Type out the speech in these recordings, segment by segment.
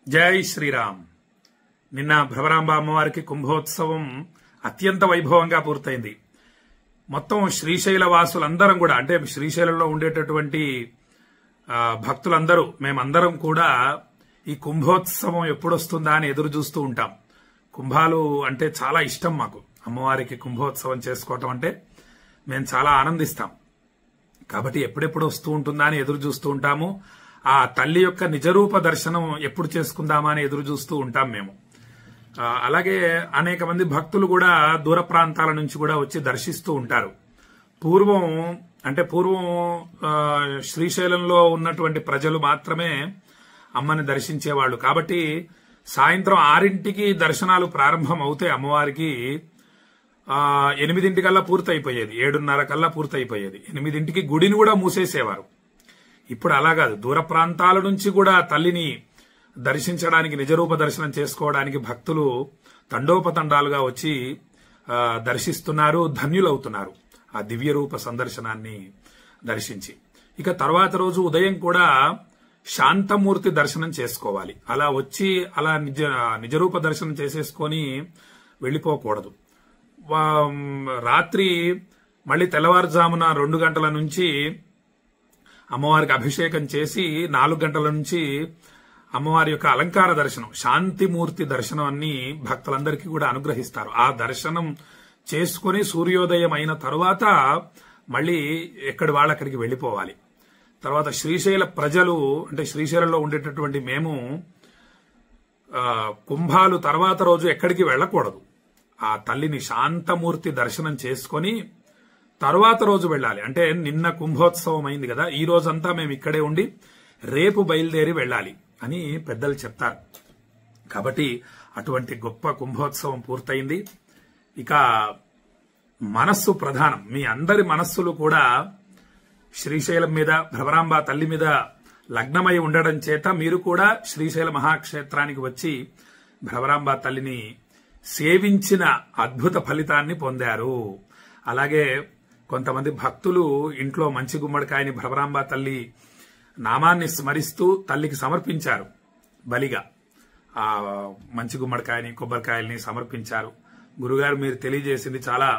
జై శ్రీరామ్. నిన్న భ్రమరాంబ అమ్మవారికి కుంభోత్సవం అత్యంత వైభవంగా పూర్తయింది. మొత్తం శ్రీశైల వాసులందరం కూడా, అంటే శ్రీశైలంలో ఉండేటటువంటి భక్తులందరూ, మేమందరం కూడా ఈ కుంభోత్సవం ఎప్పుడొస్తుందా అని ఎదురు చూస్తూ ఉంటాం. కుంభాలు అంటే చాలా ఇష్టం మాకు. అమ్మవారికి కుంభోత్సవం చేసుకోవటం అంటే మేము చాలా ఆనందిస్తాం. కాబట్టి ఎప్పుడెప్పుడు వస్తూ ఉంటుందా అని ఎదురు చూస్తూ ఉంటాము. ఆ తల్లి యొక్క నిజరూప దర్శనం ఎప్పుడు చేసుకుందామా అని ఎదురు చూస్తూ ఉంటాం మేము. అలాగే అనేక మంది భక్తులు కూడా దూర ప్రాంతాల నుంచి కూడా వచ్చి దర్శిస్తూ ఉంటారు. పూర్వం శ్రీశైలంలో ఉన్నటువంటి ప్రజలు మాత్రమే అమ్మని దర్శించేవాళ్లు. కాబట్టి సాయంత్రం 6ంటికి దర్శనాలు ప్రారంభం అవుతే అమ్మవారికి 8ంటికల్లా పూర్తయిపోయేది, 7:30 కల్లా పూర్తయిపోయేది. 8ంటికి గుడిని కూడా మూసేసేవారు. ఇప్పుడు అలా కాదు, దూర ప్రాంతాల నుంచి కూడా తల్లిని దర్శించడానికి, నిజరూప దర్శనం చేసుకోవడానికి భక్తులు తండోపతండాలుగా వచ్చి దర్శిస్తున్నారు, ధన్యులవుతున్నారు ఆ దివ్య రూప సందర్శనాన్ని దర్శించి. ఇక తర్వాత రోజు ఉదయం కూడా శాంతమూర్తి దర్శనం చేసుకోవాలి. అలా వచ్చి అలా నిజరూప దర్శనం చేసేసుకొని వెళ్లిపోకూడదు. రాత్రి మళ్లీ తెల్లవారుజామున 2 గంటల నుంచి అమ్మవారికి అభిషేకం చేసి 4 గంటల నుంచి అమ్మవారి యొక్క అలంకార దర్శనం, శాంతిమూర్తి దర్శనం అన్ని భక్తులందరికీ కూడా అనుగ్రహిస్తారు. ఆ దర్శనం చేసుకుని సూర్యోదయం అయిన తరువాత మళ్లీ ఎక్కడి వాళ్ళక్కడికి వెళ్లిపోవాలి. తర్వాత శ్రీశైల ప్రజలు, అంటే శ్రీశైలంలో ఉండేటటువంటి మేము, కుంభాలు తర్వాత రోజు ఎక్కడికి వెళ్లకూడదు. ఆ తల్లిని శాంతమూర్తి దర్శనం చేసుకుని తరువాత రోజు వెళ్ళాలి. అంటే నిన్న కుంభోత్సవం అయింది కదా, ఈ రోజంతా మేము ఇక్కడే ఉండి రేపు బయలుదేరి వెళ్ళాలి అని పెద్దలు చెప్తారు. కాబట్టి అటువంటి గొప్ప కుంభోత్సవం పూర్తయింది. ఇక మనస్సు ప్రధానం. మీ అందరి మనస్సులు కూడా శ్రీశైలం మీద, భ్రమరాంబ తల్లి మీద లగ్నమై ఉండడం చేత మీరు కూడా శ్రీశైల మహాక్షేత్రానికి వచ్చి భ్రమరాంబ తల్లిని సేవించిన అద్భుత ఫలితాన్ని పొందారు. అలాగే కొంతమంది భక్తులు ఇంట్లో మంచి గుమ్మడికాయని భ్రమరాంబ తల్లి నామాన్ని స్మరిస్తూ తల్లికి సమర్పించారు. బలిగా ఆ మంచి గుమ్మడికాయని, కొబ్బరికాయల్ని సమర్పించారు. గురుగారు, మీరు తెలియజేసింది చాలా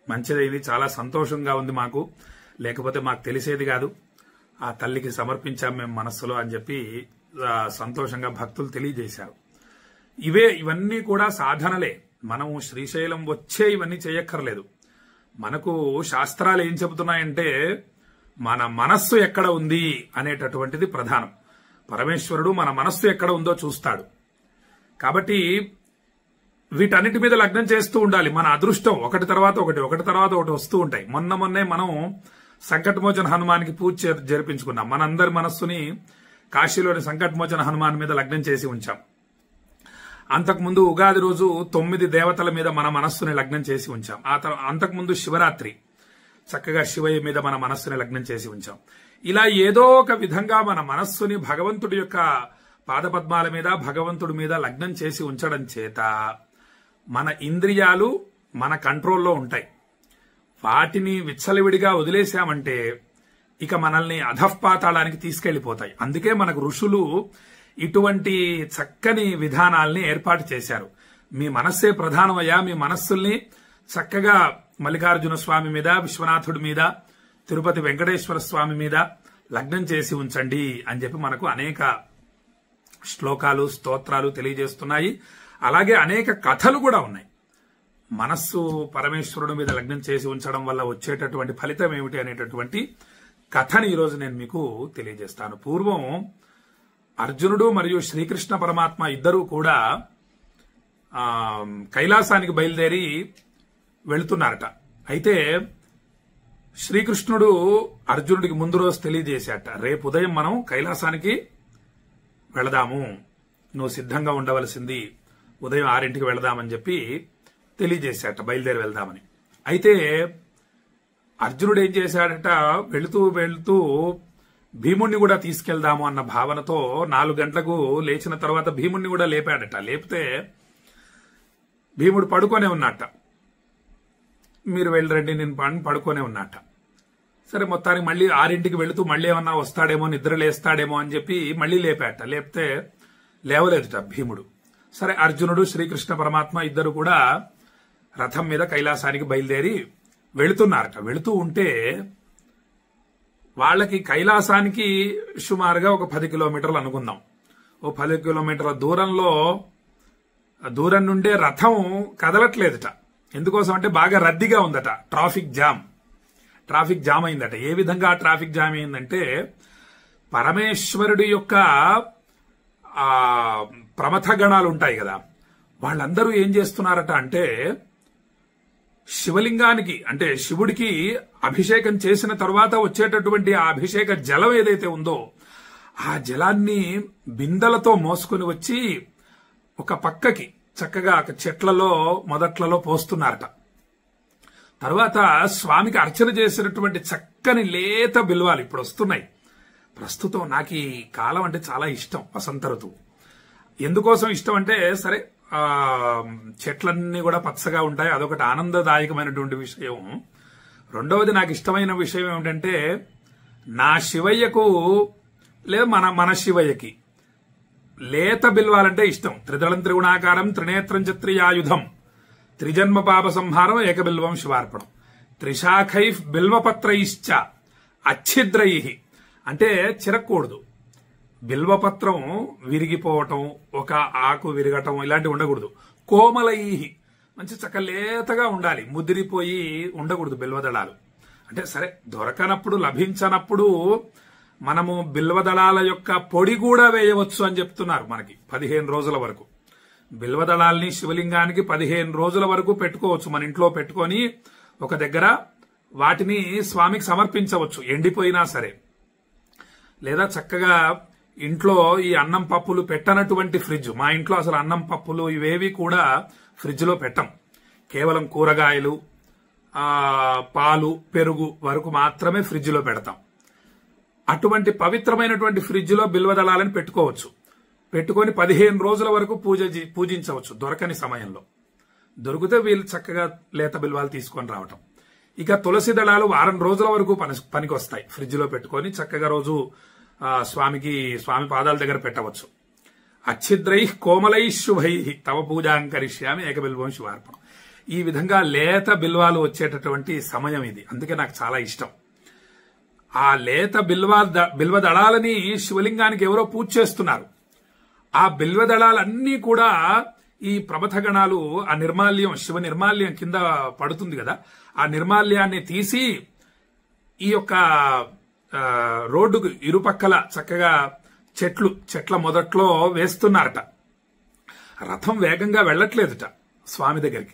మంచిదైంది, చాలా సంతోషంగా ఉంది మాకు, లేకపోతే మాకు తెలిసేది కాదు, ఆ తల్లికి సమర్పించాం మేము మనస్సులో అని చెప్పి సంతోషంగా భక్తులు తెలియజేశారు. ఇవన్నీ కూడా సాధనలే. మనం శ్రీశైలం వచ్చే ఇవన్నీ చేయక్కర్లేదు. మనకు శాస్త్రాలు ఏం చెబుతున్నాయంటే మన మనస్సు ఎక్కడ ఉంది అనేటటువంటిది ప్రధానం. పరమేశ్వరుడు మన మనస్సు ఎక్కడ ఉందో చూస్తాడు. కాబట్టి వీటన్నిటి మీద లగ్నం చేస్తూ ఉండాలి. మన అదృష్టం ఒకటి తర్వాత ఒకటి వస్తూ ఉంటాయి. మొన్నే మనం సంకటమోచన హనుమానికి పూజ జరిపించుకున్నాం. మనందరి మనస్సుని కాశీలోని సంకటమోచన హనుమాన్ మీద లగ్నం చేసి ఉంచాం. అంతకుముందు ఉగాది రోజు 9 దేవతల మీద మన మనస్సుని లగ్నం చేసి ఉంచాం. అంతకుముందు శివరాత్రి చక్కగా శివయ్య మీద మన మనస్సుని లగ్నం చేసి ఉంచాం. ఇలా ఏదో ఒక విధంగా మన మనస్సుని భగవంతుడి యొక్క పాదపద్మాల మీద, భగవంతుడి మీద లగ్నం చేసి ఉంచడం చేత మన ఇంద్రియాలు మన కంట్రోల్లో ఉంటాయి. వాటిని విచ్చలవిడిగా వదిలేశామంటే ఇక మనల్ని అధఃపాతాళానికి తీసుకెళ్లిపోతాయి. అందుకే మనకు ఋషులు ఇటువంటి చక్కని విధానాల్ని ఏర్పాటు చేశారు. మీ మనస్సే ప్రధానమయ్యా, మీ మనస్సుల్ని చక్కగా మల్లికార్జున స్వామి మీద, విశ్వనాథుడి మీద, తిరుపతి వెంకటేశ్వర స్వామి మీద లగ్నం చేసి ఉంచండి అని చెప్పి మనకు అనేక శ్లోకాలు, స్తోత్రాలు తెలియజేస్తున్నాయి. అలాగే అనేక కథలు కూడా ఉన్నాయి. మనస్సు పరమేశ్వరుడి మీద లగ్నం చేసి ఉంచడం వల్ల వచ్చేటటువంటి ఫలితం ఏమిటి అనేటటువంటి కథని ఈరోజు నేను మీకు తెలియజేస్తాను. పూర్వం అర్జునుడు మరియు శ్రీకృష్ణ పరమాత్మ ఇద్దరూ కూడా కైలాసానికి బయలుదేరి వెళుతున్నారట. అయితే శ్రీకృష్ణుడు అర్జునుడికి ముందు రోజు తెలియజేశాట, రేపు ఉదయం మనం కైలాసానికి వెళదాము, నువ్వు సిద్ధంగా ఉండవలసింది, ఉదయం 6ంటికి వెళదామని చెప్పి తెలియజేశాట, బయలుదేరి వెళ్దామని. అయితే అర్జునుడు ఏం చేశాడట, వెళుతూ భీముణ్ణి కూడా తీసుకెళ్దాము అన్న భావనతో 4 గంటలకు లేచిన తర్వాత భీముణ్ణి కూడా లేపాడట. లేపితే భీముడు పడుకొనే ఉన్నట్ట. మీరు వెళ్ళరండి, నేను పడుకొనే ఉన్నట్ట. సరే, మొత్తానికి మళ్ళీ 6ంటికి వెళుతూ మళ్ళీ ఏమన్నా వస్తాడేమో, నిద్ర లేస్తాడేమో అని చెప్పి మళ్ళీ లేపాట. లేపితే లేవలేదుట భీముడు. సరే, అర్జునుడు శ్రీకృష్ణ పరమాత్మ ఇద్దరు కూడా రథం మీద కైలాసానికి బయలుదేరి వెళుతున్నారట. వెళుతూ ఉంటే వాళ్ళకి కైలాసానికి సుమారుగా ఒక 10 కిలోమీటర్లు అనుకుందాం. ఓ 10 కిలోమీటర్ల దూరం నుండే రథం కదలట్లేదట. ఎందుకోసం అంటే బాగా రద్దీగా ఉందట. ట్రాఫిక్ జామ్ అయిందట. ఏ విధంగా ట్రాఫిక్ జామ్ అయిందంటే పరమేశ్వరుడి యొక్క ప్రమథ గణాలు ఉంటాయి కదా, వాళ్ళందరూ ఏం చేస్తున్నారట అంటే శివలింగానికి అంటే శివుడికి అభిషేకం చేసిన తర్వాత వచ్చేటటువంటి ఆ అభిషేక జలం ఏదైతే ఉందో ఆ జలాన్ని బిందెలతో మోసుకుని వచ్చి ఒక పక్కకి చక్కగా చెట్లలో మొదట్లలో పోస్తున్నారట. తర్వాత స్వామికి అర్చన చేసినటువంటి చక్కని లేత బిల్వాలు ఇప్పుడు వస్తున్నాయి. ప్రస్తుతం నాకు ఈ కాలం అంటే చాలా ఇష్టం, వసంత ఋతువు. ఎందుకోసం ఇష్టం అంటే సరే, చెట్లన్నీ కూడా పచ్చగా ఉంటాయి, అదొకటి ఆనందదాయకమైనటువంటి విషయం. రెండవది నాకు ఇష్టమైన విషయం ఏమిటంటే నా శివయ్యకు లేదా మన శివయ్యకి లేత బిల్వాలంటే ఇష్టం. త్రిదళం త్రిగుణాకారం త్రినేత్రం చత్రియాయుధం త్రిజన్మ పాప సంహారం ఏకబిల్వం శివార్పణం త్రిశాఖై బిల్వపత్రైశ్చ అచ్ఛిద్రై అంటే చిరక్కూడదు. బిల్వపత్రం విరిగిపోవటం, ఒక ఆకు విరగటం ఇలాంటివి ఉండకూడదు. కోమలై మంచి చక్క లేతగా ఉండాలి, ముదిరిపోయి ఉండకూడదు బిల్వదళాలు. అంటే సరే, దొరకనప్పుడు లభించనప్పుడు మనము బిల్వదళాల యొక్క పొడి కూడా వేయవచ్చు అని చెప్తున్నారు మనకి. 15 రోజుల వరకు బిల్వదళాల్ని శివలింగానికి 15 రోజుల వరకు పెట్టుకోవచ్చు. మన ఇంట్లో పెట్టుకొని ఒక దగ్గర వాటిని స్వామికి సమర్పించవచ్చు, ఎండిపోయినా సరే. లేదా చక్కగా ఇంట్లో ఈ అన్నం పప్పులు పెట్టనటువంటి ఫ్రిడ్జ్, మా ఇంట్లో అసలు అన్నం పప్పులు ఇవేవి కూడా ఫ్రిడ్జ్ లో పెట్టం. కేవలం కూరగాయలు, పాలు, పెరుగు వరకు మాత్రమే ఫ్రిడ్జ్ లో పెడతాం. అటువంటి పవిత్రమైనటువంటి ఫ్రిడ్జ్ లో బిల్వదళాలను పెట్టుకోవచ్చు. పెట్టుకొని 15 రోజుల వరకు పూజించవచ్చు దొరకని సమయంలో. దొరికితే వీళ్ళు చక్కగా లేత బిల్వాలు తీసుకొని రావటం. ఇక తులసి దళాలు వారం రోజుల వరకు పనికొస్తాయి. ఫ్రిడ్జ్ లో పెట్టుకొని చక్కగా రోజు స్వామి పాదాల దగ్గర పెట్టవచ్చు. అచ్ఛిద్రై కోమలై శుభై తవ పూజాంకరిష్యామి ఏకబిల్వం శివార్పణం. ఈ విధంగా లేత బిల్వాలు వచ్చేటటువంటి సమయం ఇది. అందుకే నాకు చాలా ఇష్టం. ఆ లేత బిల్వదళాలని శివలింగానికి ఎవరో పూజ చేస్తున్నారు. ఆ బిల్వదళాలన్నీ కూడా ఈ ప్రమథగణాలు ఆ నిర్మాల్యం, శివ నిర్మాల్యం కింద పడుతుంది కదా, ఆ నిర్మాల్యాన్ని తీసి ఈ యొక్క రోడ్డుకు ఇరుపక్కల చక్కగా చెట్ల మొదట్లో వేస్తున్నారట. రథం వేగంగా వెళ్లట్లేదుట స్వామి దగ్గరికి,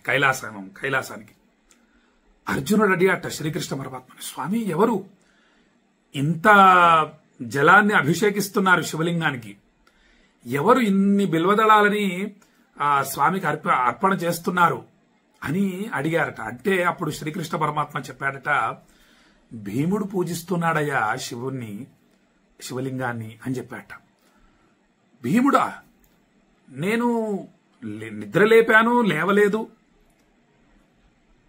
కైలాసానికి. అర్జునుడు అడిగాట శ్రీకృష్ణ పరమాత్మని, స్వామి ఎవరు ఇంత జలాన్ని అభిషేకిస్తున్నారు శివలింగానికి, ఎవరు ఇన్ని బిల్వదళాలని స్వామికి అర్పణ చేస్తున్నారు అని అడిగారట. అంటే అప్పుడు శ్రీకృష్ణ పరమాత్మ చెప్పాడట, భీముడు పూజిస్తున్నాడయ్యా శివలింగాన్ని అని చెప్పాట. భీముడా? నేను నిద్రలేపాను, లేవలేదు,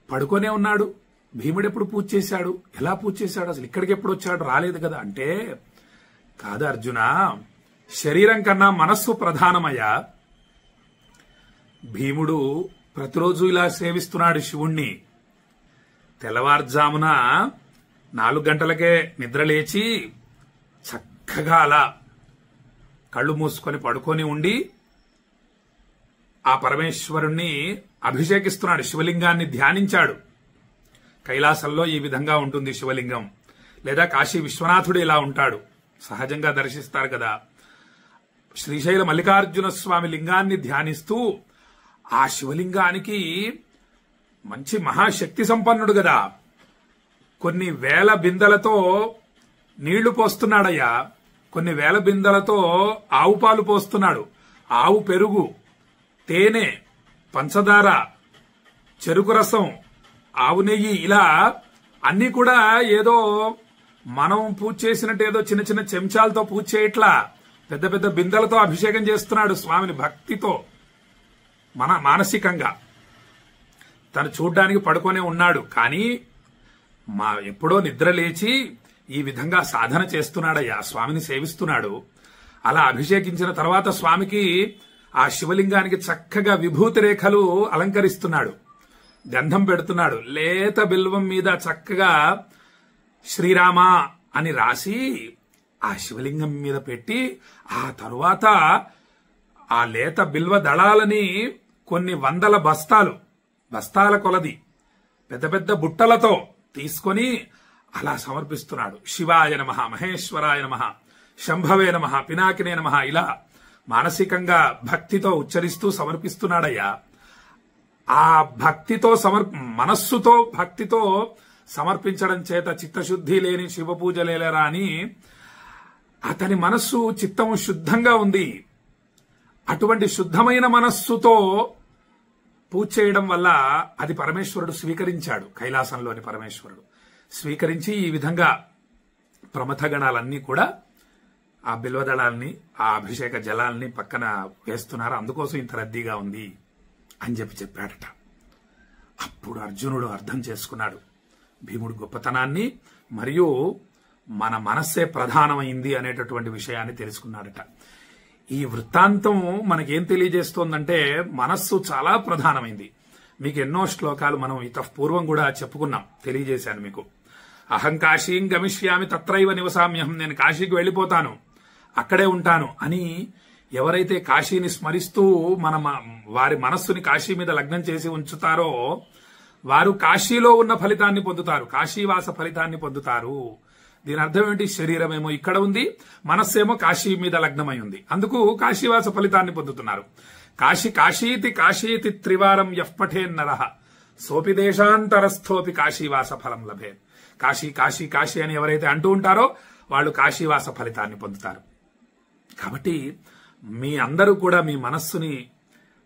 పడుకొనే ఉన్నాడు. భీముడు ఎప్పుడు పూజ చేశాడు, ఎలా పూజ చేశాడు, అసలు ఇక్కడికి ఎప్పుడు వచ్చాడు, రాలేదు కదా అంటే, కాదు అర్జున, శరీరం కన్నా మనస్సు ప్రధానమయ్యా. భీముడు ప్రతిరోజు ఇలా సేవిస్తున్నాడు శివుణ్ణి. తెల్లవారుజామున 4 గంటలకే నిద్రలేచి చక్కగా అలా కళ్ళు మూసుకొని పడుకొని ఉండి ఆ పరమేశ్వరుణ్ణి అభిషేకిస్తున్నాడు, శివలింగాన్ని ధ్యానించాడు. కైలాసంలో ఈ విధంగా ఉంటుంది శివలింగం. లేదా కాశీ విశ్వనాథుడు ఇలా ఉంటాడు, సహజంగా దర్శిస్తారు కదా. శ్రీశైల మల్లికార్జున స్వామి లింగాన్ని ధ్యానిస్తూ ఆ శివలింగానికి మంచి మహాశక్తి సంపన్నుడు కదా, కొన్ని వేల బిందెలతో నీళ్లు పోస్తున్నాడయ్యా. కొన్ని వేల బిందెలతో ఆవు పాలు పోస్తున్నాడు. ఆవు పెరుగు, తేనె, పంచదార, చెరుకు రసం, ఆవు నెయ్యి, ఇలా అన్ని కూడా ఏదో మనం పూజ చేసినట్టు ఏదో చిన్న చిన్న చెంచాలతో పూజ చేయట్లా, పెద్ద పెద్ద బిందెలతో అభిషేకం చేస్తున్నాడు స్వామిని భక్తితో. మానసికంగా తను చూడ్డానికి పడుకొనే ఉన్నాడు, కానీ ఎప్పుడో నిద్ర లేచి ఈ విధంగా సాధన చేస్తున్నాడయ్యా, స్వామిని సేవిస్తున్నాడు. అలా అభిషేకించిన తర్వాత స్వామికి ఆ శివలింగానికి చక్కగా విభూతి రేఖలు అలంకరిస్తున్నాడు, గంధం పెడుతున్నాడు. లేత బిల్వం మీద చక్కగా శ్రీరామ అని రాసి ఆ శివలింగం మీద పెట్టి, ఆ తరువాత ఆ లేత బిల్వ దళాలని కొన్ని వందల బస్తాల కొలది పెద్ద పెద్ద బుట్టలతో తీసుకొని అలా సమర్పిస్తున్నాడు. శివాయ నమః, మహేశ్వరాయ నమః, శంభవే నమః, పినాకినే నమః, ఇలా మానసికంగా భక్తితో ఉచ్చరిస్తూ సమర్పిస్తున్నాడయ్యా. ఆ భక్తితో మనస్సుతో భక్తితో సమర్పించడం చేత చిత్తశుద్ధి లేని శివ పూజ లేలరా అని అతని మనస్సు చిత్తం శుద్ధంగా ఉంది. అటువంటి శుద్ధమైన మనస్సుతో పూజ చేయడం వల్ల అది పరమేశ్వరుడు స్వీకరించాడు. కైలాసంలోని పరమేశ్వరుడు స్వీకరించి ఈ విధంగా ప్రమథగణాలన్నీ కూడా ఆ బిల్వదళాల్ని, ఆ అభిషేక జలాల్ని పక్కన వేస్తున్నారు. అందుకోసం ఇంత రద్దీగా ఉంది అని చెప్పాడట. అప్పుడు అర్జునుడు అర్థం చేసుకున్నాడు భీముడు గొప్పతనాన్ని, మరియు మన మనస్సే ప్రధానమైంది అనేటటువంటి విషయాన్ని తెలుసుకున్నాడట. ఈ వృత్తాంతం మనకేం తెలియజేస్తోందంటే మనస్సు చాలా ప్రధానమైంది. మీకు ఎన్నో శ్లోకాలు మనం పూర్వం కూడా చెప్పుకున్నాం, తెలియజేశాను మీకు. అహం కాశీం గమిష్యామి తత్రైవ నివసామ్యహం, నేను కాశీకి వెళ్లిపోతాను, అక్కడే ఉంటాను అని ఎవరైతే కాశీని స్మరిస్తూ వారి మనస్సుని కాశీ మీద లగ్నం చేసి ఉంచుతారో వారు కాశీలో ఉన్న ఫలితాన్ని పొందుతారు, కాశీవాస ఫలితాన్ని పొందుతారు. దీని అర్థం ఏంటి? శరీరమేమో ఇక్కడ ఉంది, మనస్సేమో కాశీ మీద లగ్నమై ఉంది, అందుకు కాశీవాస ఫలితాన్ని పొందుతున్నారు. కాశీతి త్రివారం యఃపఠేన్నరః సోపి దేశాంతరస్థోపి కాశీవాస ఫలం లభే. కాశీ కాశీ కాశీ అని ఎవరైతే అంటూ ఉంటారో వాళ్ళు కాశీవాస ఫలితాన్ని పొందుతారు. కాబట్టి మీ అందరూ కూడా మీ మనస్సుని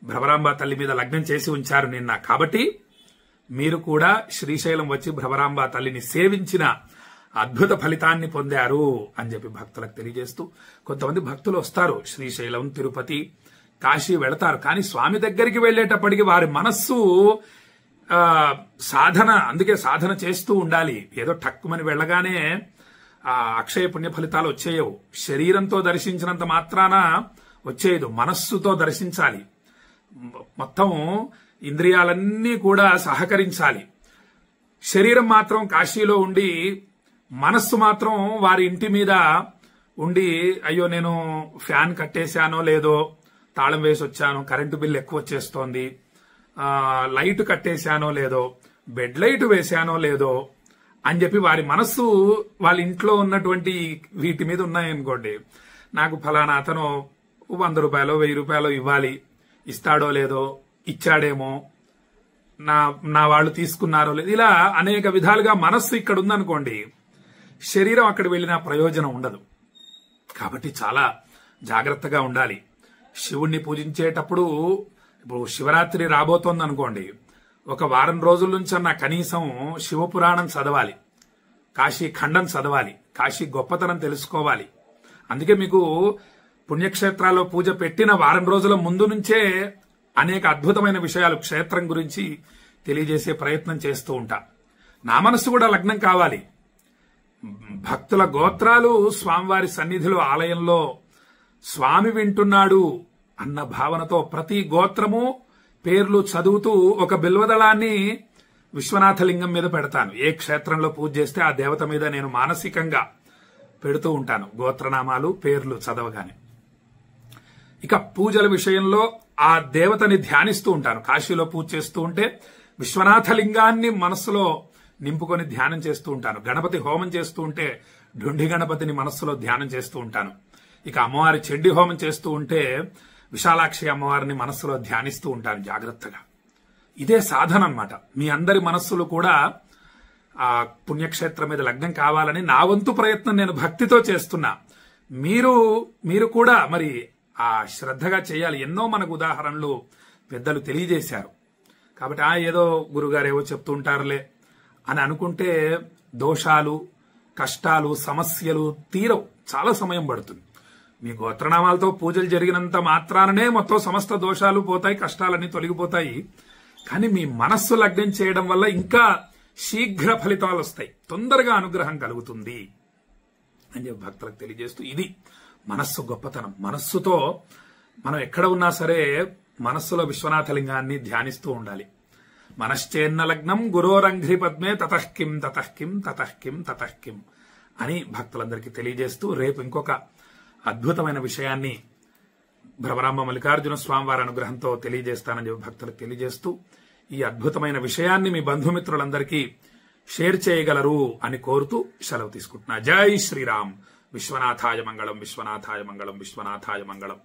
భ్రమరాంబ తల్లి మీద లగ్నం చేసి ఉంచారు నిన్న. కాబట్టి మీరు కూడా శ్రీశైలం వచ్చి భ్రమరాంబ తల్లిని సేవించిన అద్భుత ఫలితాన్ని పొందారు అని చెప్పి భక్తులకు తెలియజేస్తూ, కొంతమంది భక్తులు వస్తారు శ్రీశైలం, తిరుపతి, కాశీ వెళతారు, కానీ స్వామి దగ్గరికి వెళ్లేటప్పటికి వారి మనస్సు సాధన, అందుకే సాధన చేస్తూ ఉండాలి. ఏదో టక్కుమని వెళ్ళగానే అక్షయ పుణ్య ఫలితాలు వచ్చేయవు. శరీరంతో దర్శించినంత మాత్రాన వచ్చేయదు, మనస్సుతో దర్శించాలి. మొత్తం ఇంద్రియాలన్నీ కూడా సహకరించాలి. శరీరం మాత్రం కాశీలో ఉండి మనస్సు మాత్రం వారి ఇంటి మీద ఉండి, అయ్యో నేను ఫ్యాన్ కట్టేశానో లేదో, తాళం వేసి వచ్చాను, కరెంటు బిల్లు ఎక్కువ వచ్చేస్తోంది, లైట్ కట్టేశానో లేదో, బెడ్ లైట్ వేశానో లేదో అని చెప్పి వారి మనస్సు వాళ్ళ ఇంట్లో ఉన్నటువంటి వీటి మీద ఉన్నాయనుకోండి. నాకు ఫలానా అతను 100 రూపాయలు 1000 రూపాయలు ఇవ్వాలి, ఇస్తాడో లేదో, ఇచ్చాడేమో, నా వాళ్ళు తీసుకున్నారో లేదు, ఇలా అనేక విధాలుగా మనస్సు ఇక్కడ ఉందనుకోండి, శరీరం అక్కడ వెళ్ళినా ప్రయోజనం ఉండదు. కాబట్టి చాలా జాగ్రత్తగా ఉండాలి. శివుణ్ణి పూజించేటప్పుడు ఇప్పుడు శివరాత్రి రాబోతోంది అనుకోండి, ఒక వారం రోజుల నుంచి అన్న కనీసం శివపురాణం చదవాలి, కాశీ ఖండం చదవాలి, కాశీ గొప్పతనం తెలుసుకోవాలి. అందుకే మీకు పుణ్యక్షేత్రాల్లో పూజ పెట్టిన వారం రోజుల ముందు నుంచే అనేక అద్భుతమైన విషయాలు క్షేత్రం గురించి తెలియజేసే ప్రయత్నం చేస్తూ ఉంటా. నా మనస్సు కూడా లగ్నం కావాలి. భక్తుల గోత్రాలు స్వామివారి సన్నిధిలో, ఆలయంలో స్వామి వింటున్నాడు అన్న భావనతో ప్రతి గోత్రము పేర్లు చదువుతూ ఒక బిల్వదళాన్ని విశ్వనాథలింగం మీద పెడతాను. ఏ క్షేత్రంలో పూజ చేస్తే ఆ దేవత మీద నేను మానసికంగా పెడుతూ ఉంటాను గోత్రనామాలు, పేర్లు చదవగానే. ఇక పూజల విషయంలో ఆ దేవతని ధ్యానిస్తూ ఉంటాను. కాశీలో పూజ చేస్తూ ఉంటే విశ్వనాథలింగాన్ని మనస్సులో నింపుకొని ధ్యానం చేస్తూ ఉంటాను. గణపతి హోమం చేస్తూ ఉంటే ఢుండి గణపతిని మనస్సులో ధ్యానం చేస్తూ ఉంటాను. ఇక అమ్మవారి చెడ్డి హోమం చేస్తూ ఉంటే విశాలాక్షి అమ్మవారిని మనస్సులో ధ్యానిస్తూ ఉంటాను జాగ్రత్తగా. ఇదే సాధన అన్నమాట. మీ అందరి మనస్సులు కూడా ఆ పుణ్యక్షేత్రం మీద లగ్నం కావాలని నా వంతు ప్రయత్నం నేను భక్తితో చేస్తున్నా. మీరు కూడా మరి ఆ శ్రద్ధగా చేయాలి. ఎన్నో మనకు ఉదాహరణలు పెద్దలు తెలియజేశారు. కాబట్టి ఏదో గురుగారు ఏవో చెప్తూ ఉంటారులే అని అనుకుంటే దోషాలు, కష్టాలు, సమస్యలు తీరవు. చాలా సమయం పడుతుంది. మీ గోత్రనామాలతో పూజలు జరిగినంత మాత్రాననే మొత్తం సమస్త దోషాలు పోతాయి, కష్టాలన్నీ తొలగిపోతాయి. కానీ మీ మనస్సు లగ్నం చేయడం వల్ల ఇంకా శీఘ్ర ఫలితాలు వస్తాయి, తొందరగా అనుగ్రహం కలుగుతుంది అని చెప్పి భక్తులకు తెలియజేస్తూ, ఇది మనస్సు గొప్పతనం. మనస్సుతో మనం ఎక్కడ ఉన్నా సరే మనస్సులో విశ్వనాథలింగాన్ని ధ్యానిస్తూ ఉండాలి. మనశ్చేన్న లగ్నం గురోరంఘ్రి పద్మే తతఃకిం తతఃకిం తతఃకిం తతఃకిం అని భక్తులందరికీ తెలియజేస్తూ రేపు ఇంకొక అద్భుతమైన విషయాన్ని భ్రమరాంబ మల్లికార్జున స్వామివారి అనుగ్రహంతో తెలియజేస్తానని భక్తులకు తెలియజేస్తూ ఈ అద్భుతమైన విషయాన్ని మీ బంధుమిత్రులందరికీ షేర్ చేయగలరు అని కోరుతూ సెలవు తీసుకుంటున్నా. జై శ్రీరామ్. విశ్వనాథాయ మంగళం, విశ్వనాథాయ మంగళం, విశ్వనాథాయ మంగళం.